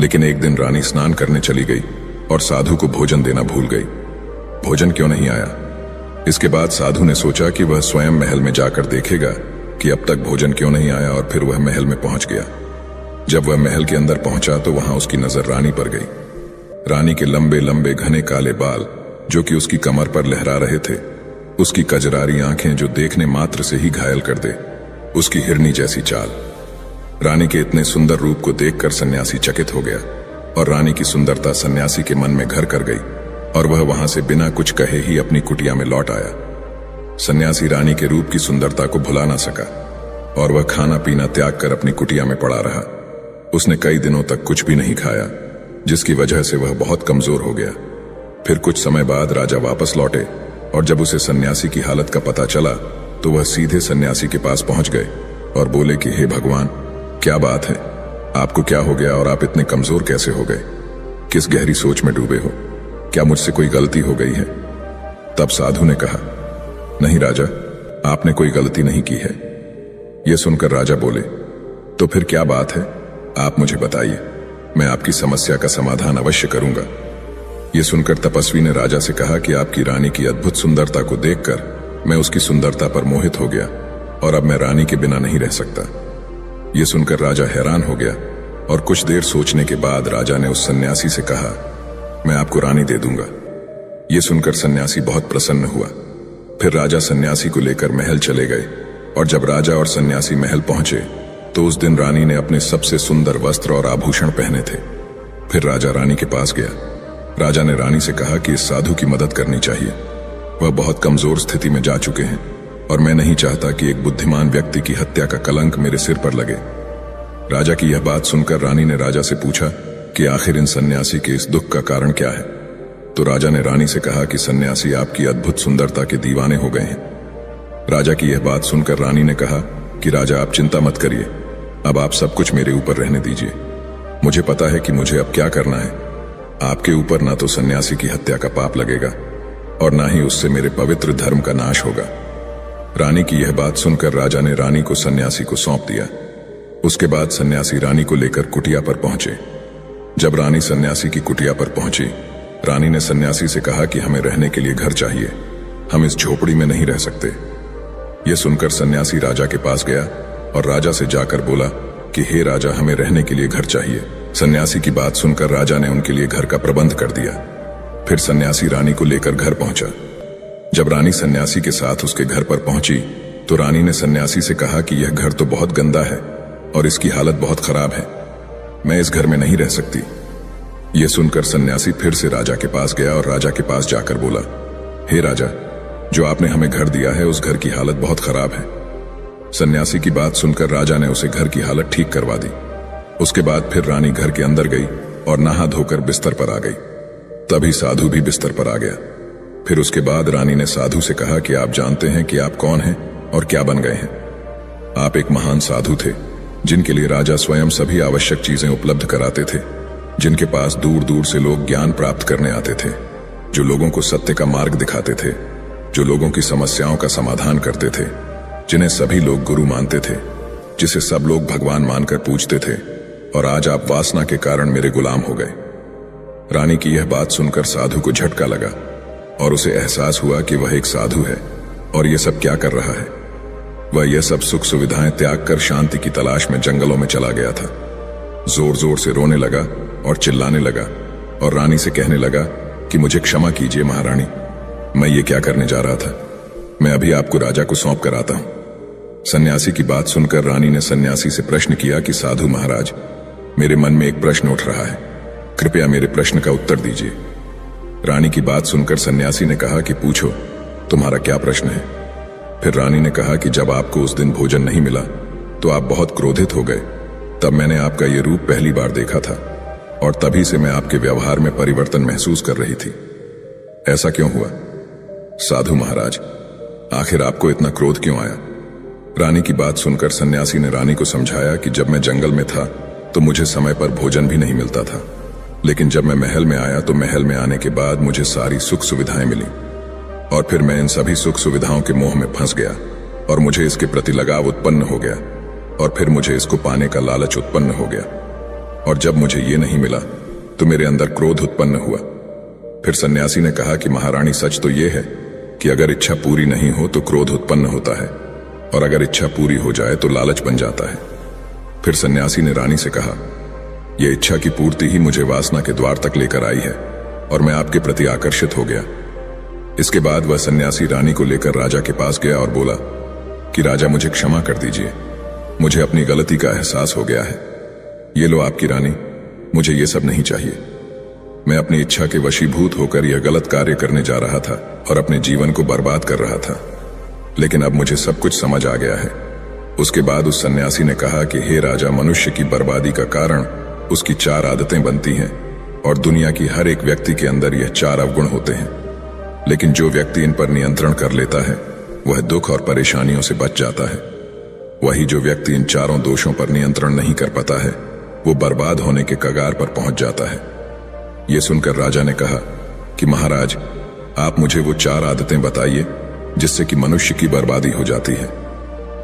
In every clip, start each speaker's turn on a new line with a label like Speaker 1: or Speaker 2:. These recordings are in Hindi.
Speaker 1: लेकिन एक दिन रानी स्नान करने चली गई और साधु को भोजन देना भूल गई। भोजन क्यों नहीं आया? इसके बाद साधु ने सोचा कि वह स्वयं महल में जाकर देखेगा कि अब तक भोजन क्यों नहीं आया, और फिर वह महल में पहुंच गया। जब वह महल के अंदर पहुंचा तो वहां उसकी नजर रानी पर गई। रानी के लंबे लंबे घने काले बाल जो कि उसकी कमर पर लहरा रहे थे, उसकी कजरारी आंखें जो देखने मात्र से ही घायल कर दे, उसकी हिरनी जैसी चाल। रानी के इतने सुंदर रूप को देखकर सन्यासी चकित हो गया और रानी की सुंदरता सन्यासी के मन में घर कर गई और वह वहां से बिना कुछ कहे ही अपनी कुटिया में लौट आया। सन्यासी रानी के रूप की सुंदरता को भुला ना सका और वह खाना पीना त्याग कर अपनी कुटिया में पड़ा रहा। उसने कई दिनों तक कुछ भी नहीं खाया, जिसकी वजह से वह बहुत कमजोर हो गया। फिर कुछ समय बाद राजा वापस लौटे और जब उसे सन्यासी की हालत का पता चला तो वह सीधे सन्यासी के पास पहुंच गए और बोले कि हे भगवान, क्या बात है, आपको क्या हो गया और आप इतने कमजोर कैसे हो गए? किस गहरी सोच में डूबे हो? क्या मुझसे कोई गलती हो गई है? तब साधु ने कहा, नहीं राजा, आपने कोई गलती नहीं की है। यह सुनकर राजा बोले, तो फिर क्या बात है, आप मुझे बताइए, मैं आपकी समस्या का समाधान अवश्य करूंगा। यह सुनकर तपस्वी ने राजा से कहा कि आपकी रानी की अद्भुत सुंदरता को देखकर मैं उसकी सुंदरता पर मोहित हो गया और अब मैं रानी के बिना नहीं रह सकता। यह सुनकर राजा हैरान हो गया और कुछ देर सोचने के बाद राजा ने उस सन्यासी से कहा, मैं आपको रानी दे दूंगा। यह सुनकर सन्यासी बहुत प्रसन्न हुआ। फिर राजा सन्यासी को लेकर महल चले गए और जब राजा और सन्यासी महल पहुंचे तो उस दिन रानी ने अपने सबसे सुंदर वस्त्र और आभूषण पहने थे। फिर राजा रानी के पास गया। राजा ने रानी से कहा कि इस साधु की मदद करनी चाहिए, वह बहुत कमजोर स्थिति में जा चुके हैं और मैं नहीं चाहता कि एक बुद्धिमान व्यक्ति की हत्या का कलंक मेरे सिर पर लगे। राजा की यह बात सुनकर रानी ने राजा से पूछा कि आखिर इन सन्यासी के इस दुख का कारण क्या है। तो राजा ने रानी से कहा कि सन्यासी आपकी अद्भुत सुंदरता के दीवाने हो गए हैं। राजा की यह बात सुनकर रानी ने कहा कि राजा, आप चिंता मत करिए, अब आप सब कुछ मेरे ऊपर रहने दीजिए। मुझे पता है कि मुझे अब क्या करना है। आपके ऊपर ना तो सन्यासी की हत्या का पाप लगेगा और ना ही उससे मेरे पवित्र धर्म का नाश होगा। रानी की यह बात सुनकर राजा ने रानी को सन्यासी को सौंप दिया। उसके बाद सन्यासी रानी को लेकर कुटिया पर पहुंचे। जब रानी सन्यासी की कुटिया पर पहुंची, रानी ने सन्यासी से कहा कि हमें रहने के लिए घर चाहिए, हम इस झोपड़ी में नहीं रह सकते। यह सुनकर सन्यासी राजा के पास गया और राजा से जाकर बोला कि हे राजा, हमें रहने के लिए घर चाहिए। सन्यासी की बात सुनकर राजा ने उनके लिए घर का प्रबंध कर दिया। फिर सन्यासी रानी को लेकर घर पहुंचा। जब रानी सन्यासी के साथ उसके घर पर पहुंची तो रानी ने सन्यासी से कहा कि यह घर तो बहुत गंदा है और इसकी हालत बहुत खराब है, मैं इस घर में नहीं रह सकती। यह सुनकर सन्यासी फिर से राजा के पास गया और राजा के पास जाकर बोला, हे राजा, जो आपने हमें घर दिया है उस घर की हालत बहुत खराब है। सन्यासी की बात सुनकर राजा ने उसे घर की हालत ठीक करवा दी। उसके बाद फिर रानी घर के अंदर गई और नहा धोकर बिस्तर पर आ गई। तभी साधु भी बिस्तर पर आ गया। फिर उसके बाद रानी ने साधु से कहा कि आप जानते हैं कि आप कौन हैं और क्या बन गए हैं। आप एक महान साधु थे जिनके लिए राजा स्वयं सभी आवश्यक चीजें उपलब्ध कराते थे, जिनके पास दूर दूर से लोग ज्ञान प्राप्त करने आते थे, जो लोगों को सत्य का मार्ग दिखाते थे, जो लोगों की समस्याओं का समाधान करते थे, जिन्हें सभी लोग गुरु मानते थे, जिसे सब लोग भगवान मानकर पूजते थे। और आज आप वासना के कारण मेरे गुलाम हो गए। रानी की यह बात सुनकर साधु को झटका लगा और उसे एहसास हुआ कि वह एक साधु है और यह सब क्या कर रहा है। वह यह सब सुख सुविधाएं त्याग कर शांति की तलाश में जंगलों में चला गया था। जोर जोर से रोने लगा और चिल्लाने लगा और रानी से कहने लगा कि मुझे क्षमा कीजिए महारानी, मैं ये क्या करने जा रहा था, मैं अभी आपको राजा को सौंप कर आता हूं। सन्यासी की बात सुनकर रानी ने सन्यासी से प्रश्न किया कि साधु महाराज, मेरे मन में एक प्रश्न उठ रहा है, कृपया मेरे प्रश्न का उत्तर दीजिए। रानी की बात सुनकर सन्यासी ने कहा कि पूछो, तुम्हारा क्या प्रश्न है। फिर रानी ने कहा कि जब आपको उस दिन भोजन नहीं मिला तो आप बहुत क्रोधित हो गए। तब मैंने आपका ये रूप पहली बार देखा था और तभी से मैं आपके व्यवहार में परिवर्तन महसूस कर रही थी। ऐसा क्यों हुआ? साधु महाराज, आखिर आपको इतना क्रोध क्यों आया? रानी की बात सुनकर सन्यासी ने रानी को समझाया कि जब मैं जंगल में था तो मुझे समय पर भोजन भी नहीं मिलता था, लेकिन जब मैं महल में आया तो महल में आने के बाद मुझे सारी सुख सुविधाएं मिली और फिर मैं इन सभी सुख सुविधाओं के मोह में फंस गया और मुझे इसके प्रति लगाव उत्पन्न हो गया और फिर मुझे इसको पाने का लालच उत्पन्न हो गया। और जब मुझे ये नहीं मिला तो मेरे अंदर क्रोध उत्पन्न हुआ। फिर सन्यासी ने कहा कि महारानी, सच तो ये है कि अगर इच्छा पूरी नहीं हो तो क्रोध उत्पन्न होता है, और अगर इच्छा पूरी हो जाए तो लालच बन जाता है। फिर सन्यासी ने रानी से कहा, यह इच्छा की पूर्ति ही मुझे वासना के द्वार तक लेकर आई है और मैं आपके प्रति आकर्षित हो गया। इसके बाद वह सन्यासी रानी को लेकर राजा के पास गया और बोला कि राजा, मुझे क्षमा कर दीजिए, मुझे अपनी गलती का एहसास हो गया है। ये लो आपकी रानी, मुझे ये सब नहीं चाहिए। मैं अपनी इच्छा के वशीभूत होकर यह गलत कार्य करने जा रहा था और अपने जीवन को बर्बाद कर रहा था, लेकिन अब मुझे सब कुछ समझ आ गया है। उसके बाद उस सन्यासी ने कहा कि हे राजा, मनुष्य की बर्बादी का कारण उसकी 4 आदतें बनती हैं और दुनिया की हर एक व्यक्ति के अंदर यह 4 अवगुण होते हैं, लेकिन जो व्यक्ति इन पर नियंत्रण कर लेता है वह दुख और परेशानियों से बच जाता है। वही जो व्यक्ति इन 4 दोषों पर नियंत्रण नहीं कर पाता है वो बर्बाद होने के कगार पर पहुंच जाता है। यह सुनकर राजा ने कहा कि महाराज, आप मुझे वो 4 आदतें बताइए जिससे कि मनुष्य की बर्बादी हो जाती है।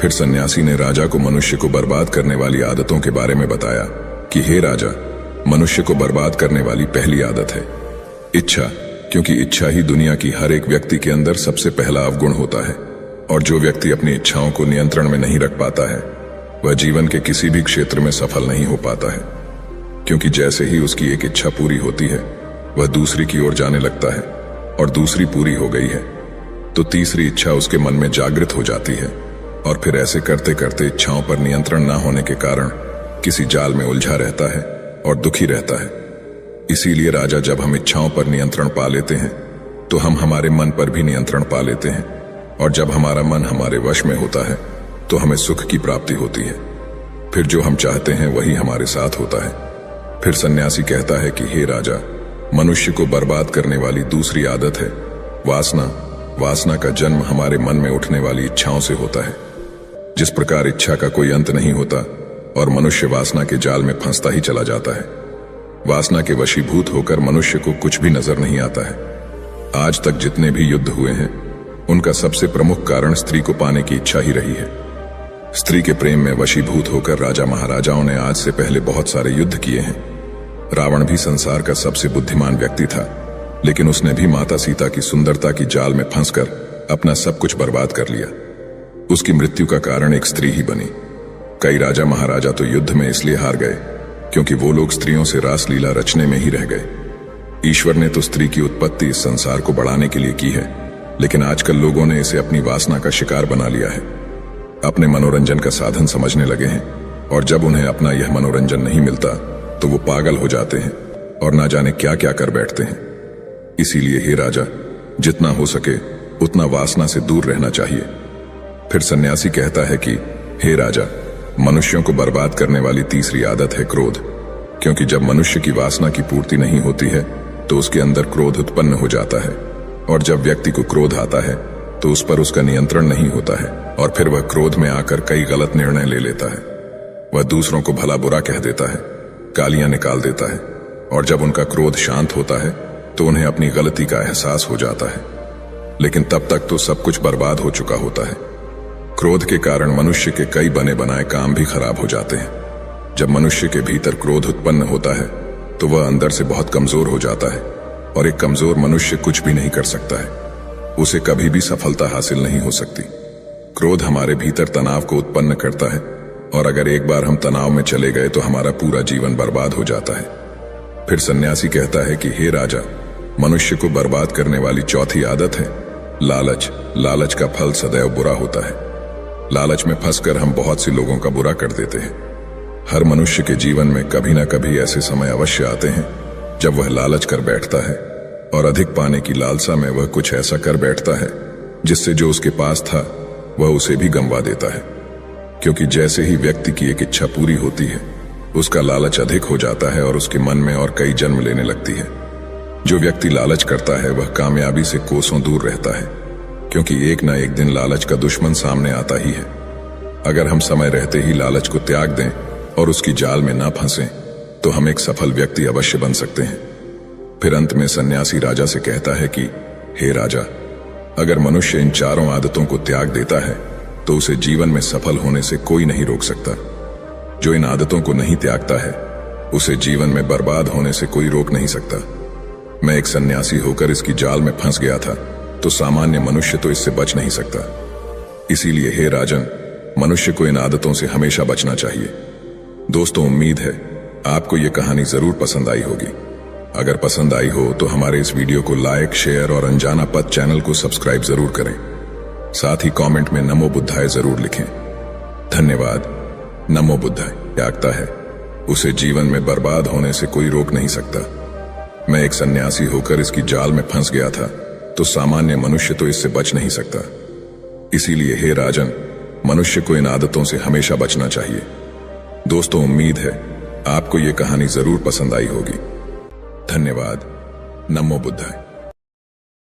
Speaker 1: फिर सन्यासी ने राजा को मनुष्य को बर्बाद करने वाली आदतों के बारे में बताया कि हे राजा, मनुष्य को बर्बाद करने वाली पहली आदत है इच्छा, क्योंकि इच्छा ही दुनिया की हर एक व्यक्ति के अंदर सबसे पहला अवगुण होता है, और जो व्यक्ति अपनी इच्छाओं को नियंत्रण में नहीं रख पाता है वह जीवन के किसी भी क्षेत्र में सफल नहीं हो पाता है, क्योंकि जैसे ही उसकी एक इच्छा पूरी होती है वह दूसरी की ओर जाने लगता है, और दूसरी पूरी हो गई है तो तीसरी इच्छा उसके मन में जागृत हो जाती है, और फिर ऐसे करते करते इच्छाओं पर नियंत्रण न होने के कारण किसी जाल में उलझा रहता है और दुखी रहता है। इसीलिए राजा, जब हम इच्छाओं पर नियंत्रण पा लेते हैं तो हम हमारे मन पर भी नियंत्रण पा लेते हैं, और जब हमारा मन हमारे वश में होता है तो हमें सुख की प्राप्ति होती है। फिर जो हम चाहते हैं वही हमारे साथ होता है। फिर सन्यासी कहता है कि हे राजा, मनुष्य को बर्बाद करने वाली दूसरी आदत है वासना। वासना का जन्म हमारे मन में उठने वाली इच्छाओं से होता है। जिस प्रकार इच्छा का कोई अंत नहीं होता और मनुष्य वासना के जाल में फंसता ही चला जाता है, वासना के वशीभूत होकर मनुष्य को कुछ भी नजर नहीं आता है। आज तक जितने भी युद्ध हुए हैं उनका सबसे प्रमुख कारण स्त्री को पाने की इच्छा ही रही है। स्त्री के प्रेम में वशीभूत होकर राजा महाराजाओं ने आज से पहले बहुत सारे युद्ध किए हैं। रावण भी संसार का सबसे बुद्धिमान व्यक्ति था, लेकिन उसने भी माता सीता की सुंदरता की जाल में फंसकर अपना सब कुछ बर्बाद कर लिया। उसकी मृत्यु का कारण एक स्त्री ही बनी। कई राजा महाराजा तो युद्ध में इसलिए हार गए क्योंकि वो लोग स्त्रियों से रासलीला रचने में ही रह गए। ईश्वर ने तो स्त्री की उत्पत्ति इस संसार को बढ़ाने के लिए की है, लेकिन आजकल लोगों ने इसे अपनी वासना का शिकार बना लिया है, अपने मनोरंजन का साधन समझने लगे हैं, और जब उन्हें अपना यह मनोरंजन नहीं मिलता तो वो पागल हो जाते हैं और ना जाने क्या क्या कर बैठते हैं। इसीलिए हे राजा, जितना हो सके उतना वासना से दूर रहना चाहिए। फिर सन्यासी कहता है कि हे राजा, मनुष्यों को बर्बाद करने वाली तीसरी आदत है क्रोध, क्योंकि जब मनुष्य की वासना की पूर्ति नहीं होती है तो उसके अंदर क्रोध उत्पन्न हो जाता है, और जब व्यक्ति को क्रोध आता है तो उस पर उसका नियंत्रण नहीं होता है, और फिर वह क्रोध में आकर कई गलत निर्णय ले लेता है। वह दूसरों को भला बुरा कह देता है, गालियां निकाल देता है, और जब उनका क्रोध शांत होता है तो उन्हें अपनी गलती का एहसास हो जाता है, लेकिन तब तक तो सब कुछ बर्बाद हो चुका होता है। क्रोध के कारण मनुष्य के कई बने बनाए काम भी खराब हो जाते हैं। जब मनुष्य के भीतर क्रोध उत्पन्न होता है तो वह अंदर से बहुत कमजोर हो जाता है, और एक कमजोर मनुष्य कुछ भी नहीं कर सकता है, उसे कभी भी सफलता हासिल नहीं हो सकती। क्रोध हमारे भीतर तनाव को उत्पन्न करता है, और अगर एक बार हम तनाव में चले गए तो हमारा पूरा जीवन बर्बाद हो जाता है। फिर सन्यासी कहता है कि हे राजा, मनुष्य को बर्बाद करने वाली चौथी आदत है लालच। लालच का फल सदैव बुरा होता है। लालच में फंसकर हम बहुत सी लोगों का बुरा कर देते हैं। हर मनुष्य के जीवन में कभी ना कभी ऐसे समय अवश्य आते हैं जब वह लालच कर बैठता है, और अधिक पाने की लालसा में वह कुछ ऐसा कर बैठता है जिससे जो उसके पास था वह उसे भी गंवा देता है। क्योंकि जैसे ही व्यक्ति की एक इच्छा पूरी होती है उसका लालच अधिक हो जाता है और उसके मन में और कई जन्म लेने लगती है। जो व्यक्ति लालच करता है वह कामयाबी से कोसों दूर रहता है, क्योंकि एक ना एक दिन लालच का दुश्मन सामने आता ही है। अगर हम समय रहते ही लालच को त्याग दें और उसकी जाल में ना फंसें तो हम एक सफल व्यक्ति अवश्य बन सकते हैं। फिर अंत में सन्यासी राजा से कहता है कि हे राजा, अगर मनुष्य इन 4 आदतों को त्याग देता है तो उसे जीवन में सफल होने से कोई नहीं रोक सकता। जो इन आदतों को नहीं त्यागता है उसे जीवन में बर्बाद होने से कोई रोक नहीं सकता। मैं एक सन्यासी होकर इसकी जाल में फंस गया था, तो सामान्य मनुष्य तो इससे बच नहीं सकता। इसीलिए हे राजन, मनुष्य को इन आदतों से हमेशा बचना चाहिए। दोस्तों, उम्मीद है आपको ये कहानी जरूर पसंद आई होगी। अगर पसंद आई हो तो हमारे इस वीडियो को लाइक, शेयर और अनजाना पथ चैनल को सब्सक्राइब जरूर करें। साथ ही कमेंट में नमो बुद्धाय जरूर लिखें। धन्यवाद। नमो बुद्धाय त्यागता है, उसे जीवन में बर्बाद होने से कोई रोक नहीं सकता। मैं एक सन्यासी होकर इसकी जाल में फंस गया था, तो सामान्य मनुष्य तो इससे बच नहीं सकता। इसीलिए हे राजन, मनुष्य को इन आदतों से हमेशा बचना चाहिए। दोस्तों, उम्मीद है आपको ये कहानी जरूर पसंद आई होगी। धन्यवाद। नमो बुद्धाय।